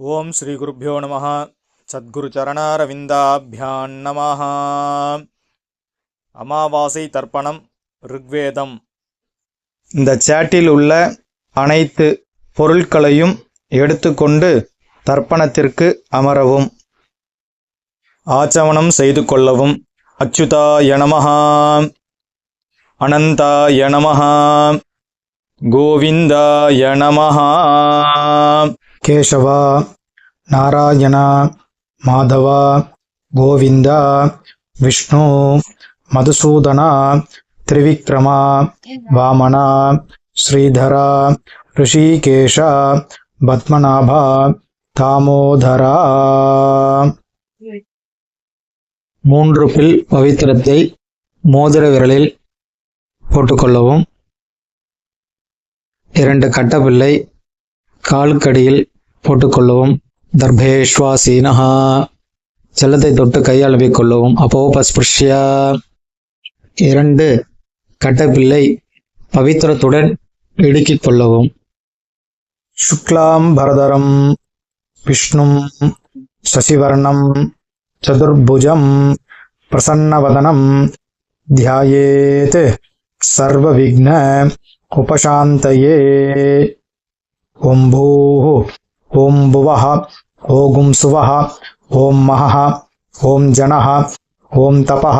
ஓம் ஸ்ரீ குருப்யோ நமः. சத்குரு சரணாரவிந்தாபியான் நமः. அமாவாசை தர்ப்பணம் ருக்வேதம். இந்த சேட்டில் உள்ள அனைத்து பொருட்களையும் எடுத்துக்கொண்டு தர்ப்பணத்திற்கு அமரவும். ஆச்சமனம் செய்து கொள்ளவும். அச்சுதாய நமः, அனந்தாய நமः, கோவிந்தாய நமः. கேசவா, நாராயணா, மாதவா, கோவிந்தா, விஷ்ணு, மதுசூதனா, திரிவிக்ரமா, வாமனா, ஸ்ரீதரா, ரிஷிகேஷா, பத்மநாபா, தாமோதரா. 3 பில் பவித்திரத்தை மோதிர விரலில் போட்டுக்கொள்ளவும். 2 கட்டப்பிள்ளை காலுக்கடியில் போட்டுக்கொள்ளவும். தர்பேஷ்வாசீனஹா, ஜலத்தை தொட்டு கையால் கொள்ளவும். அப்போபஸ்பிருஷ்ய, 2 கட்டப்பிள்ளை பவித்திரத்துடன் இடுக்கிக் கொள்ளவும். சுக்லாம் பரதரம் விஷ்ணும் சசிவர்ணம் சதுர்புஜம் பிரசன்னவதனம் தியாயேத் சர்வ விக்ன உபசாந்தயே. ஓம் பூः, ஓம் புவः, ஓம் சுவः, ஓம் மஹः, ஓம் ஜனः, ஓம் தபः,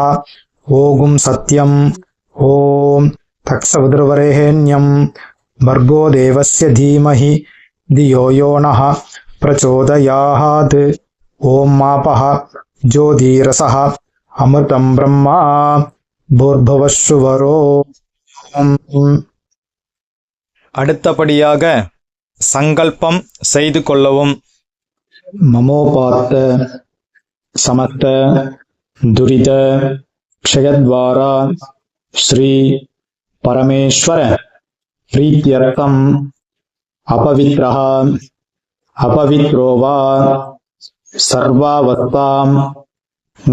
ஓம் சத்யம், ஓம் தக்ஷவிதுர்வரேண்யம் பர்கோ தேவஸ்ய தீமஹி தியோ யோ நः பிரச்சோதயாத். ஓம் மாபः ஜோதிரசः அமிர்தம் பிரம்மா பூர்புவஸ்சுவரோ. அடுத்தபடியாக சங்கல்பம் செய்து கொள்ளவும். மமோபாத்த சமஸ்த துரித க்ஷயத்வாரா ஸ்ரீ பரமேஸ்வர பிரீத்யர்த்தம் அபவித்ரஹ அபவித்ரோ வா சர்வாவஸ்தாம்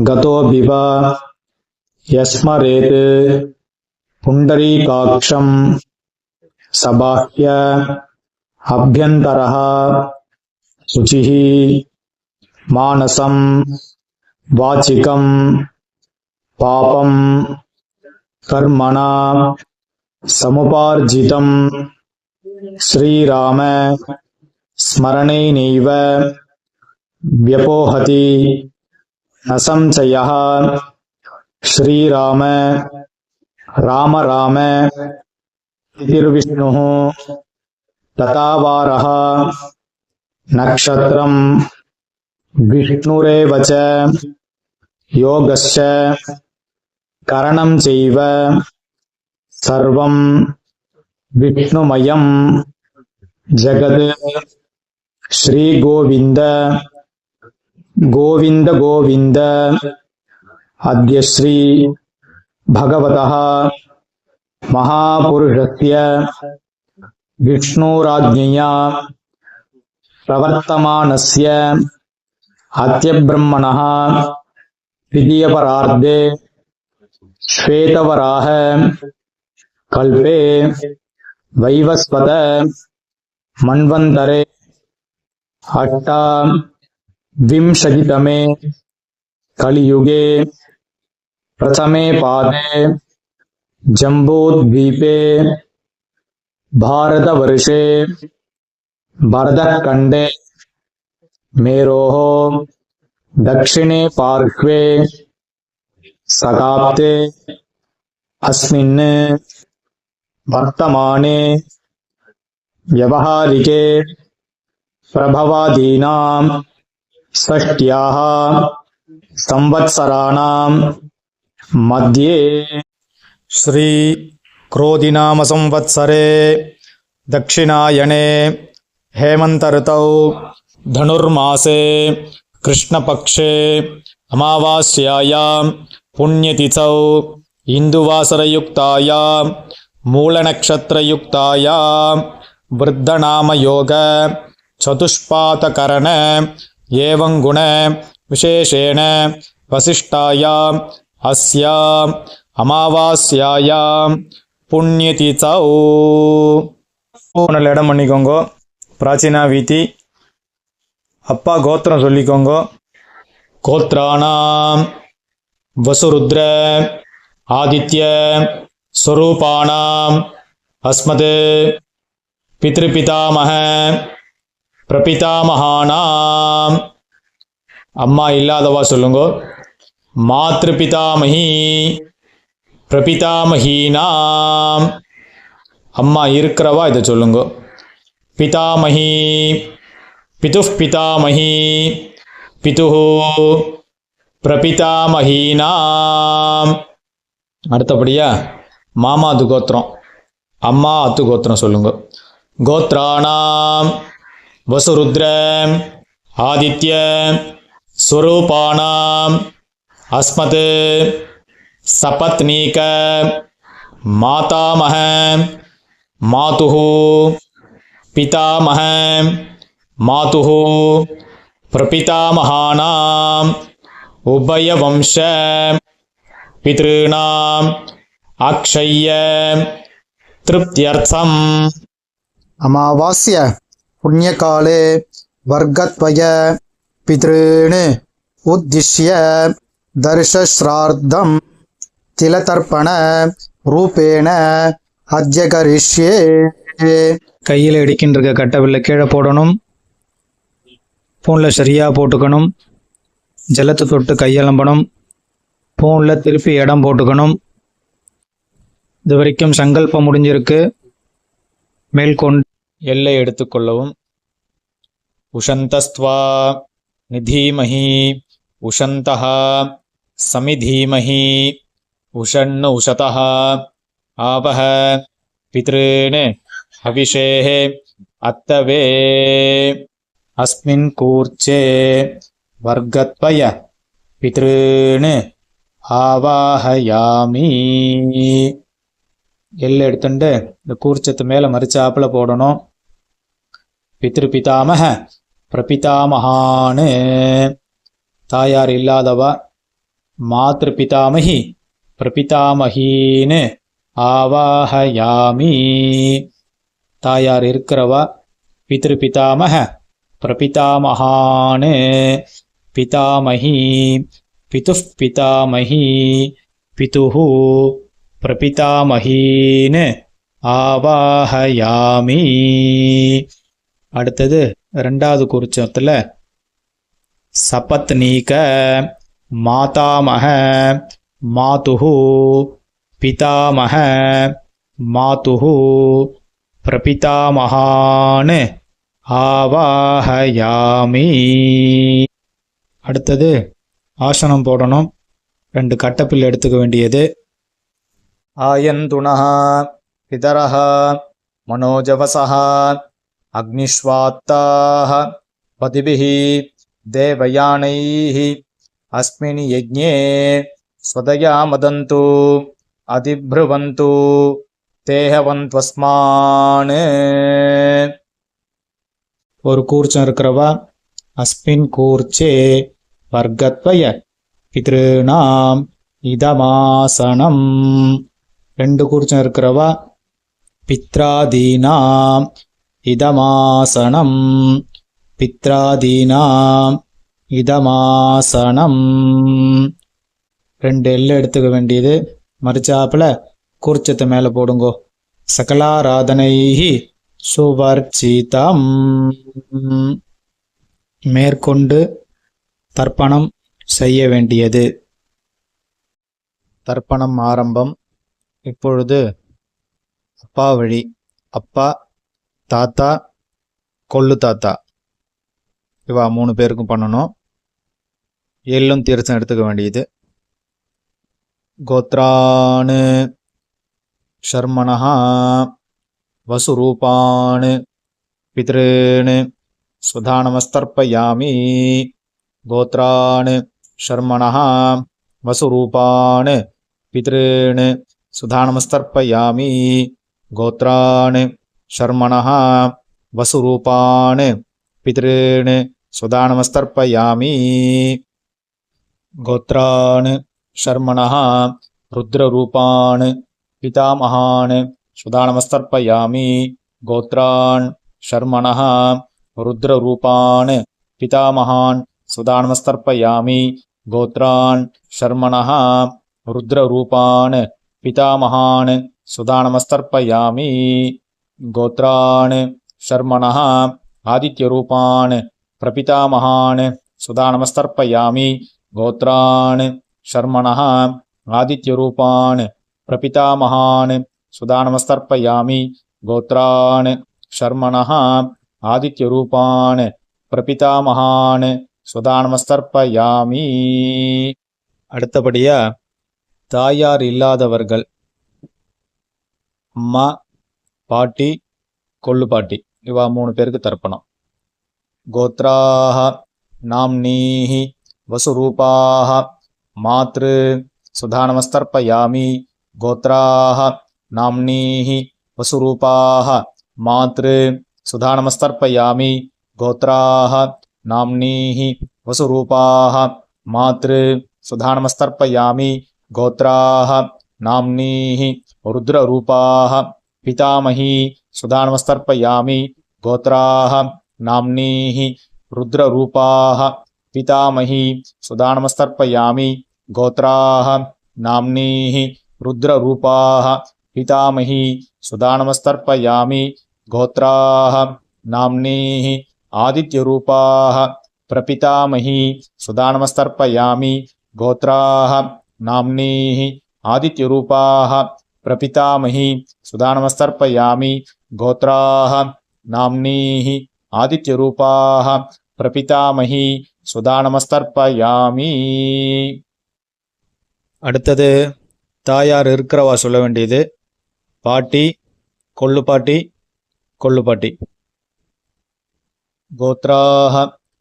கதோபிவ யஸ்மரேத் புண்டரீகாக்ஷம் சபாஹ்ய அப்யந்தரஹ சுசிஹி மானசம் வாச்சிகம் பாபம் கர்மணா சமுபார்ஜிதம் ஸ்ரீராம ஸ்மரணேனைவ வ்யபோஹதி ந சம்சயः. ஸ்ரீராம ராம ராம திதிர்விஷ்ணுः ததாவாரः நக்ஷத்ரம் விஷ்ணுரேவ ச யோகஸ்ய கரணம் செய்வ சர்வம் விஷ்ணுமயம் ஜகத். ஸ்ரீ கோவிந்த கோவிந்த கோவிந்த. அத்ய ஸ்ரீ பகவதः மகாபுருஷஸ்ய விஷ்ணுராஜ்ஞயா பிரவர்த்தமானஸ்ய அத்யப்ரம்மணः த்விதீயபரார்த்தே ஸ்வேதவராஹ கல்பே வைவஸ்வத மன்வந்தரே அஷ்டாவிம்சதிதமே கலியுகே பிரதமே பாதே ஜம்பூத்வீபே பாரதவர்ஷே பரதக்கண்டே மேரோः தக்ஷிணே பார்ஷ்வே சகாப்தே அஸ்மின் வர்த்தமானே வியவஹாரிகே பிரபவாதீனாம் ஷஷ்ட்யாः சம்வத்சராணாம் மத்யே ஸ்ரீ क्रोधिनाम संवत्सरे दक्षिणायने हेमंत ऋतौ धनुर्मासे कृष्णपक्षे अमावास्यायां पुण्यतिथौ इंदुवासरयुक्तायां मूलनक्षत्रयुक्तायां वृद्धनामयोग चतुष्पातकरण एवं गुण विशेषेण वसिष्ठायां अस्यां அமாவாஸ்யாயாம் புண்ணியதிதௌ. நல்ல இடம் பண்ணிக்கோங்க. பிராச்சீனா வீதி அப்பா கோத்திரம் சொல்லிக்கோங்க. கோத்ராணாம் வசுருத்ர ஆதித்ய ஸ்வரூபாணாம் அஸ்மத் பித்ருபிதாமக பிரபிதாமகானாம். அம்மா இல்லாதவா சொல்லுங்க. மாத்ருபிதாமகி பிரபிதாமகீனாம். அம்மா இருக்கிறவா இதை சொல்லுங்க. பிதாமகி பிதுஃப் பிதாமகி பிதுஹு பிரபிதாமகீனாம். அடுத்தபடியா மாமாது கோத்திரம், அம்மா அத்து கோத்திரம் சொல்லுங்க. கோத்ராணாம் வசுருத்ர ஆதித்ய ஸ்வரூபாணாம் அஸ்மத் சபத்னீக மாதாமக மாதுஹு பிதாமக மாதுஹு பிரபிதாமகானாம் உபயவம்ச பித்ருணாம் அக்ஷய்ய திருப்தியர்த்தம். अमावास्य पुण्यकाले वर्गत्वय पितॄन् उद्दिश्य दर्शश्राद्धं तिलतर्पण रूपेण अद्य करिष्ये. கையில் இடிக்கின்ற கட்டவில்லை கீழே போடணும். பூனில் சரியாக போட்டுக்கணும். ஜலத்தை தொட்டு கையலம்பணும். பூனில் திருப்பி இடம் போட்டுக்கணும். இது வரைக்கும் சங்கல்பம் முடிஞ்சிருக்கு. மேற்கொண்டு எல்லை எடுத்துக்கொள்ளவும். உஷந்தஸ்த்வா நிதீமஹி உஷந்தஹ சமிதீமஹி உஷன்னு உஷதஹ ஆவஹ பித்ருன் ஹவிஷேஹ அத்தவே. அஸ்மின் கூர்ச்சே வர்கத்வய பித்ருன் ஆவாஹயாமி. எல்லை எடுத்துட்டு இந்த கூர்ச்சத்து மேலே மறிச்சாப்புல போடணும். பித்ரு பிதாமக பிரபிதாமகான்னு தாயார் இல்லாதவா. மாத்ரு பிதாமகி பிரபிதாமகின்னு ஆவாஹயாமி. தாயார் இருக்கிறவா. பித்ரு பிதாமக பிரபிதாமகான்னு பிதாமகி பிதுஃப் பிதாமகி பிதுஹு பிரபிதாமகீன்னு ஆவாஹயாமி. அடுத்தது ரெண்டாவது குறிச்சத்தில் சபத்னீக மாதாமக மாதுஹு பிதாமக மாதுஹு பிரபிதாமகான்னு ஆவாஹயாமி. அடுத்தது ஆசனம் போடணும். 2 கட்டப்பில் எடுத்துக்க வேண்டியது. ஆயந்துணः பிதரः மனோஜவசः அக்னிஷ்வாத்தாः பதிபிः தேவயானைः அஸ்மின் யஜ்ஞே ஸ்வதயா மதந்து அதிப்ருவந்து தேஹவந்த்வஸ்மான். ஒரு கூர்ச்சம் இருக்கிறவா. அஸ்மின் கூர்ச்சே வர்கத்வய பித்ருணாம் இதமாசனம். 2 கூர்ச்சம் இருக்கிறவா. பித்ராதீனாம் இதமாசனம் பித்ராதீனாம் இதமாசனம். 2 எல்லை எடுத்துக்க வேண்டியது. மறிச்சாப்புல கூர்ச்சத்தை மேலே போடுங்கோ. சகலாராதனைஹி சுவர்ச்சிதம். மேற்கொண்டு தர்ப்பணம் செய்ய வேண்டியது. தர்ப்பணம் ஆரம்பம். இப்பொழுது அப்பா வழி. அப்பா, தாத்தா, கொள்ளு தாத்தா இவா 3 பேருக்கும் பண்ணணும். எள்ளும் தீர்த்தம் எடுத்துக்க வேண்டியது. கோத்ரான் ஷர்மணஹ வசுரூபான் பித்ருன் சுதானமஸ்தர்ப்பயாமி. கோத்ரான் ஷர்மணஹ வசுரூபான் பித்ருன் சுதானமஸ்தர்ப்பயாமி. கோத்ரான் ஷர்மணஹ வசுரூபான் பித்ருன் சுதானமஸ்தர்ப்பயாமி. கோத்ரான் ஷர்மணஹ ருத்ரரூபான் பிதாமகான் சுதானமஸ்தர்ப்பயாமி. கோத்ரான் ஷர்மணஹ ருத்ரரூபான் पितामहान् सुदानमस्तर्पयामि गोत्रान् शर्मणः रुद्ररूपान् पितामहान् सुदानमस्तर्पयामि गोत्रान् शर्मणः आदित्यरूपान् प्रपितामहान् सुदानमस्तर्पयामि गोत्रान् शर्मणः आदित्यरूपान् प्रपितामहान् सुदानमस्तर्पयामि गोत्रान् शर्मणः आदित्यरूपान् प्रपितामहान् सुदानमस्तर्पयामि அடுத்தபடியா தாயார் இல்லாதவர்கள் அம்மா, பாட்டி, கொள்ளு பாட்டி இவா 3 பேருக்கு தர்ப்பணம். கோத்ராஹ நாம்னீஹ வசுரூபாஹ மாத்ரு சுதானமஸ்தர்ப்பயாமி கோத்ராஹ நாம்னீஹ வசுரூபாஹ மாத்ரு சுதானமஸ்தர்ப்பயாமி கோத்ராஹ நாம்னீஹ வசுரூபாஹ மாத்ரு சுதானமஸ்தர்ப்பயாமி கோத்ராஹ நாம்னீஹ ருத்ரரூபாஹ பிதாமஹி சுதானமஸ்தர்ப்பயாமி கோத்ராஹ நாம்னீஹ ருத்ரரூபாஹ பிதாமஹி சுதானமஸ்தர்ப்பயாமி கோத்ராஹ நாம்னீஹ ருத்ரரூபாஹ பிதாமஹி சுதானமஸ்தர்ப்பயாமி கோத்ராஹ நாம்னீஹ ஆதித்யரூபாஹ பிரபிதாமஹி சுதானமஸ்தர்ப்பயாமி கோத்ராஹ நாம்னீஹ ஆதித்யரூபாஹ பிரபிதாமஹி சுதானமஸ்தர்ப்பயாமி கோத்ராஹ நாம்னீஹ ஆதித்யரூபாஹ பிரபிதாமஹி சுதானமஸ்தர்ப்பயாமி. அடுத்தது தாயார் இருக்கிறவா சொல்ல வேண்டியது பாட்டி, கொள்ளு பாட்டி, கொள்ளு பாட்டி. गोत्राः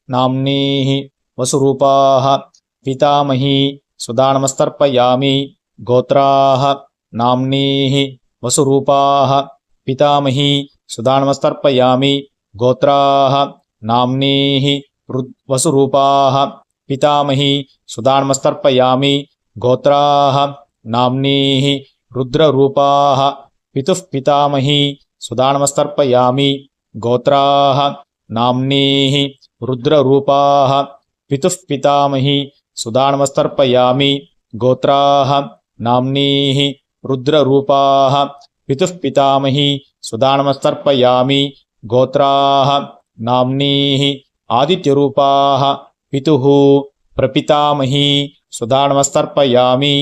नाम्नीः वसुरूपाः पितामही सुदानमस्तर्पयामि गोत्राः नाम्नीः वसुरूपाः पितामही सुदानमस्तर्पयामि गोत्राः नाम्नीः वसुरूपाः पितामही सुदानमस्तर्पयामि गोत्राः नाम्नीः रुद्ररूपाः पितुः पितामही सुदानमस्तर्पयामि गोत्राः नाम्नीः रुद्ररूपाः पितुः पितामही सुदानमस्तर्पयामि गोत्राः नाम्नीः रुद्ररूपाः पितुः पितामही सुदानमस्तर्पयामि गोत्राः नाम्नीः आदित्यरूपाः पितुः प्रपितामही सुदानमस्तर्पयामि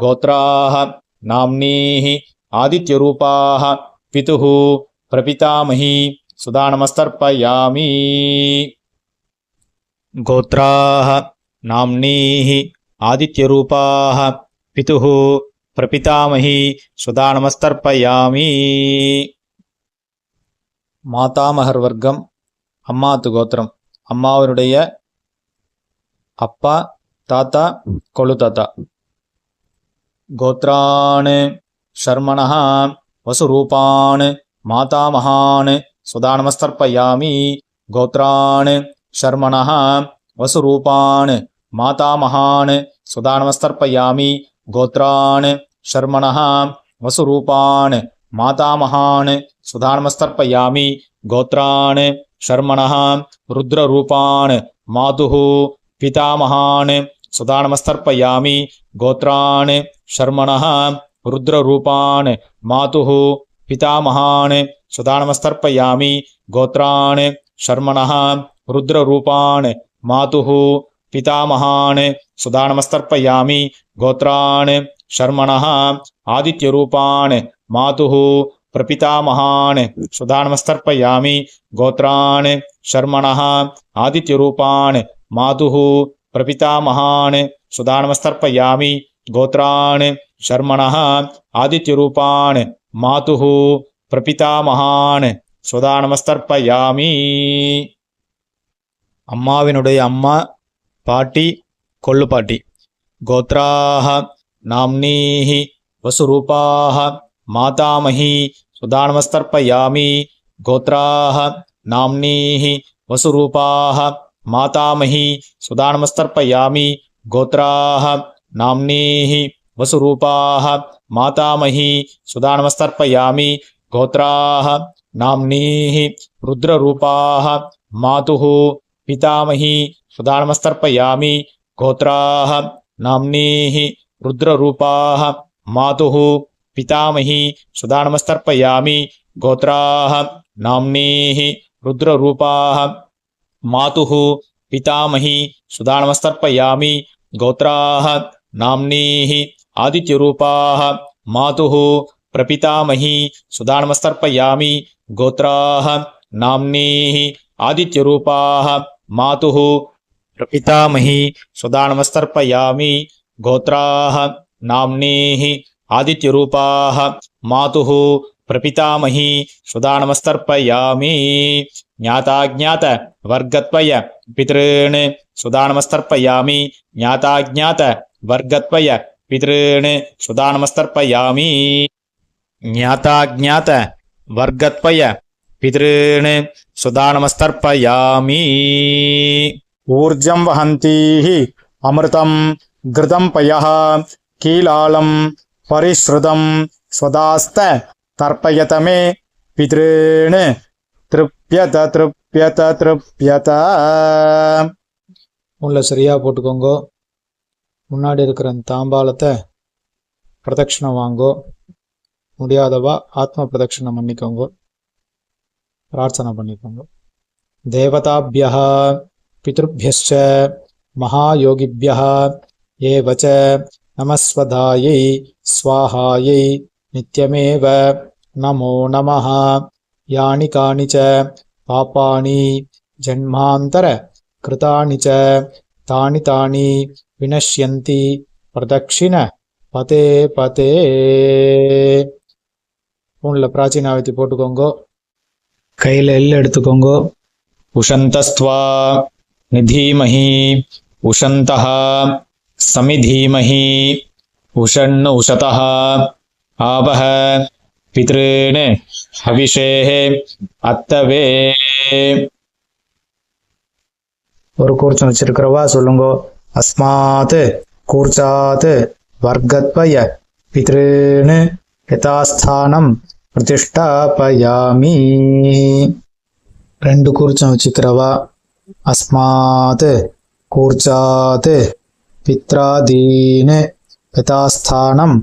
गोत्राः नाम्नीः आदित्यरूपाः पितुः प्रपितामही सुदानमस्तर्पयामि गोत्राः नाम्नीः आदित्यरूपाः पितुः प्रपितामही सुदानमस्तर्पयामि. மாதாமகர் வர்க்கம் அம்மாத்து கோத்திரம் அம்மாவருடைய அப்பா, தாத்தா, கொள்ளு தாத்தா. கோத்ரான் ஷர்மணः வசுரூபான் மாதாமகான் சுதானமஸ்தர்ப்பயாமி கோத்ரான் ஷர்மணः வசுரூபான் மாதாமகான் சுதானமஸ்தர்ப்பயாமி கோத்ரான் ஷர்மணः வசுரூபான் மாதாமகான் சுதானமஸ்தர்ப்பயாமி கோத்ரான் ஷர்மணः ருத்ரரூபான் மாதுः பிதாமகான் சுதானமஸ்தர்ப்பயாமி கோத்ரான் ஷர்மணः ருத்ரரூபான் மாதுः பிதாமகான் சுதானமஸ்தர்ப்பயாமி கோத்ரான் ஷர்மணः ருத்ரரூபான் மாதுः பிதாமகான் சுதானமஸ்தர்ப்பயாமி கோத்ரான் ஷர்மணः ஆதித்யரூபான் மாதுः பிரபிதாமகான் சுதானமஸ்தர்ப்பயாமி கோத்ரான் ஷர்மணः ஆதித்யரூபான் மாதுः பிரபிதாமகான் சுதானமஸ்தர்ப்பயாமி கோத்ரான் ஷர்மணः ஆதித்யரூபான் மாதுः பிரபிதாமகான் சுதானமஸ்தர்ப்பயாமி. அம்மாவினுடைய அம்மா, பாட்டி, கொள்ளு பாட்டி. கோத்ராः நாம்னீः வசுரூபாः மாதாமஹி சுதானமஸ்தர்ப்பயாமி கோத்ராः நாம்னீः வசுரூபாः மாதாமஹி சுதானமஸ்தர்ப்பயாமி கோத்ராः நாம்னீः வசுரூபாः மாதாமஹி சுதானமஸ்தர்ப்பயாமி கோத்ராः நாம்னீः ருத்ரரூபாः மாதுः पितामही सुधा नमस्तर्पयामि गोत्राः नाम्नीः रुद्ररूपाः मातुः पितामही सुधा नमस्तर्पयामि गोत्राः नाम्नीः रुद्ररूपाः मातुः पितामही सुधा नमस्तर्पयामि गोत्राः नाम्नीः आदित्यरूपाः मातुः प्रपितामही सुधा नमस्तर्पयामि गोत्राः नाम्नीः आदित्यरूपाः मातुः प्रपितामही सुधा नमस्तर्पयामि गोत्राः नाम्नीः आदित्यरूपाः मातुः प्रपितामही सुधा नमस्तर्पयामि ज्ञाताज्ञात वर्गत्वय पितॄन् सुधा नमस्तर्पयामि ज्ञाताज्ञात वर्गत्वय पितॄन् सुधा नमस्तर्पयामि ज्ञाताज्ञात वर्गत्वय पितॄन् सुधा नमस्तर्पयामि ऊर्जं वहन्तीः अमृतं घृतं पयः कीलालं परिश्रुतं स्वदास्त तर्पयत मे पितॄन् तृप्यत तृप्यत तृप्यत ஃபோனில் சரியாக போட்டுக்கோங்க. முன்னாடி இருக்கிற அந்த தாம்பாலத்தை பிரதட்சணம் வாங்கோ. முடியாதவா ஆத்ம பிரதட்சணம் பண்ணிக்கோங்க. பிரார்த்தனை பண்ணிக்கோங்க. தேவதாபியः பித்ருभ्यश्च महायोगिभ्यः एव च नमस्वधायै स्वाहायै नित्यमेव नमो नमः यानि कानि च पापानि जन्मान्तर कृतानि च तानि तानि विनश्यन्ति प्रदक्षिण पते पते. ஃபோனில் பிராச்சீனாவதி போட்டுக்கோங்க. கையில் எள் எடுத்துக்கோங்க. उशन्तस्त्वा निधीमहि उशन्तः समिधीमहि उषण् उशतः आवह पितॄन् हविषेः अत्तवे. ஒரு கூர்ச்சம் வச்சிருக்கிறவா சொல்லுங்க. அஸ்மாத் கூர்ச்சாத் வர்க்கத்வய பித்ருன்னு யதாஸ்தானம் பிரதிஷ்டாபயாமி. ரெண்டு கூர்ச்சம் வச்சுக்கிறவா. அஸ்மாத் கூர்ச்சாத் பித்ராதீன் யதாஸ்தானம்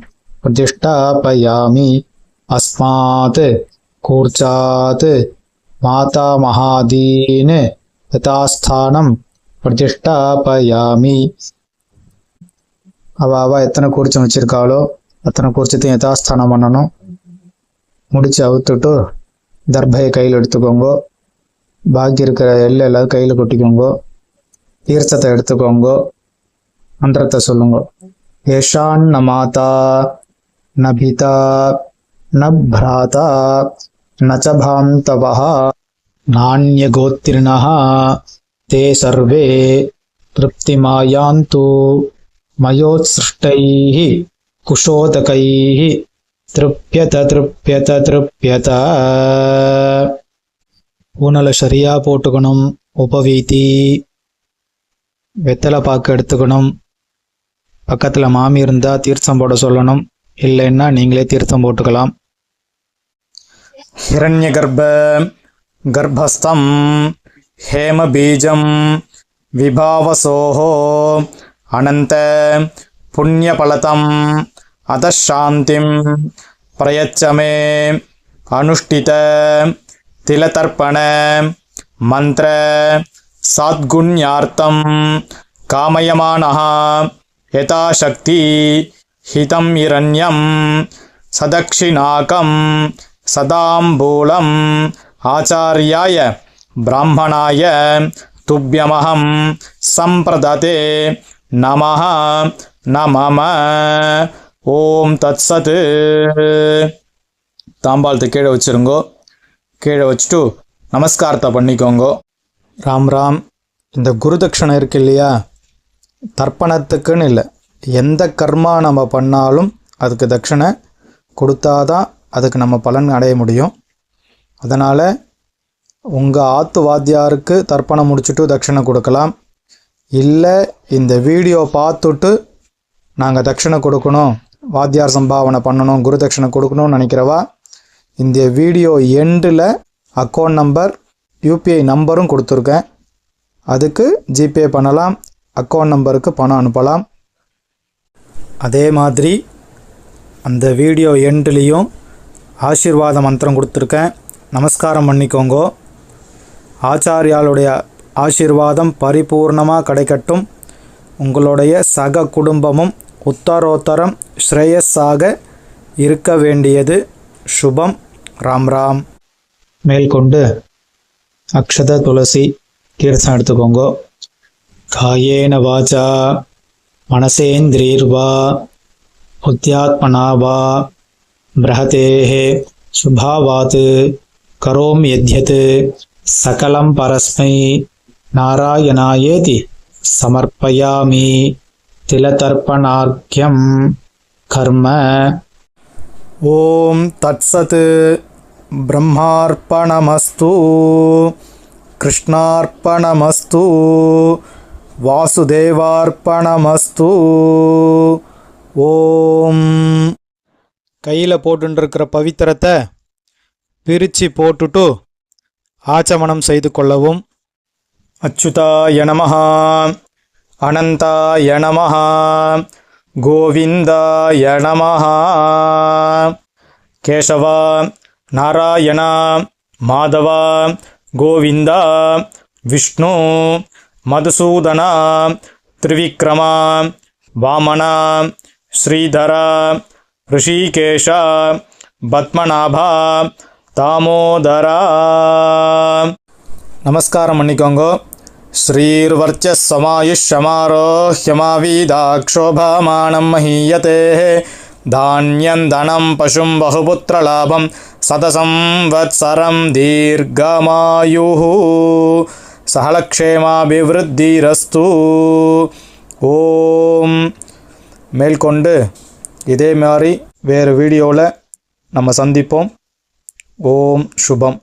பிரதிஷ்டாபயாமி. அஸ்மாத் கூர்ச்சாத் மாதாமகாதீன் யதாஸ்தானம் பிரதிஷ்டாபயாமி. அவ எத்தனை கூர்ச்சம் வச்சிருக்காளோ அத்தனை கூர்ச்சத்தையும் யதாஸ்தானம் பண்ணணும். முடிச்சு அவுத்துட்டு தர்பையை கையில் எடுத்துக்கோங்க. பாக்கி இருக்கிற எல்லாம் எல்லாரும் கையில் கொட்டிக்கோங்க. தீர்த்தத்தை எடுத்துக்கோங்க. மந்திரத்தை சொல்லுங்க. ஏஷான் ந மாதா ந பிதா ந பிராதா ந ச பாந்தவः நான்யகோத்திரிணः ते सर्वे तृप्तिमायान्तु मयोत्सृष्टैः कुशोदकैः तृप्यत तृप्यत तृप्यत. ஊனலை சரியாக போட்டுக்கணும். உபவீதி வெத்தலை பாக்கு எடுத்துக்கணும். பக்கத்தில் மாமி இருந்தால் தீர்த்தம் போட சொல்லணும். இல்லைன்னா நீங்களே தீர்த்தம் போட்டுக்கலாம். हिरण्यगर्भ गर्भस्थं हेमबीजं विभावसोः अनन्त पुण्यफलतम् अतः शान्तिं प्रयच्छ मे अनुष्ठित तिलतर्पण मंत्र सद्गुण्यार्थं कामयमानः यथाशक्ति हितं हिरण्यं सदक्षिणाकं सदाम्बूलम् आचार्याय ब्राह्मणाय तुभ्यमहं संप्रदते नमः नमः. ஓம் தத்சத். தாம்பாளத்தை கீழே வச்சுருங்கோ. கீழே வச்சுட்டு நமஸ்காரத்தை பண்ணிக்கோங்க. ராம் ராம். இந்த குருதட்சணை இருக்கு இல்லையா, தர்ப்பணத்துக்குன்னு இல்லை, எந்த கர்மா நம்ம பண்ணாலும் அதுக்கு தட்சணை கொடுத்தாதான் அதுக்கு நம்ம பலன் அடைய முடியும். அதனால் உங்கள் ஆத்து வாத்தியாருக்கு தர்ப்பணம் முடிச்சுட்டு தட்சணை கொடுக்கலாம். இல்லை இந்த வீடியோ பார்த்துட்டு நாங்கள் தட்சணை கொடுக்கணும், வாத்தியார் சம்பாவனை பண்ணணும், குரு தட்சணை கொடுக்கணும்னு நினைக்கிறவா இந்த வீடியோ எண்டில் அக்கௌண்ட் நம்பர் யூபிஐ நம்பரும் கொடுத்துருக்கேன். அதுக்கு ஜிபே பண்ணலாம், அக்கௌண்ட் நம்பருக்கு பணம் அனுப்பலாம். அதே மாதிரி அந்த வீடியோ எண்ட்லேயும் ஆசீர்வாத மந்திரம் கொடுத்துருக்கேன், நமஸ்காரம் பண்ணிக்கோங்க. ஆச்சாரியாளுடைய ஆசீர்வாதம் பரிபூர்ணமாக கிடைக்கட்டும். உங்களுடைய சக குடும்பமும் உத்தரோத்தரம் ஸ்ரேயஸாக இருக்க வேண்டியது சுபம். ராம் ராம். மேற்கொண்டு அக்ஷத துளசி தீர்த்தம் எடுத்துக்கோங்க. காயேன வாச்சா மனசேந்திரீர்வா புத்தியாத்மனா வா பிரஹதேஹே சுபாவாத் கரோம் யத்யத் சகலம் பரஸ்மை நாராயணாயேதி சமர்ப்பயாமி திலதர்ப்பணார்க்யம் கர்ம. ஓம் தத்சத். பிரம்மார்ப்பணமஸ்து, கிருஷ்ணார்ப்பணமஸ்து, வாசுதேவார்ப்பணமஸ்து. ஓம். கையில் போட்டுருக்கிற பவித்திரத்தை பிரித்து போட்டுட்டு ஆச்சமனம் செய்து கொள்ளவும். அச்சுதாய நமஹ, அனந்தாய நமஹ, கோவிந்தாய நமஹ. கேசவா, நாராயணா, மாதவா, கோவிந்தா, விஷ்ணு, மதுசூதனா, திரிவிக்ரமா, வாமனா, ஸ்ரீதரா, ரிஷிகேஷா, பத்மநாபா, தாமோதரா. நமஸ்காரம் பண்ணிக்கோங்க. ஸ்ரீர்வர்ச்சஸ்ஸமாயுஷ்யமாரோஹ்யமாவீதாக்ஷோபாமானம் மஹீயதே தான்யம் தனம் பசும் பகுபுத்திரலாபம் சதசம் வத்சரம் தீர்க்கமாயுः சகலக்ஷேமாபிவிருத்திரஸ்து. ஓம். மேற்கொண்டு இதே மாதிரி வேறு வீடியோவில் நம்ம சந்திப்போம். ஓம் சுபம்.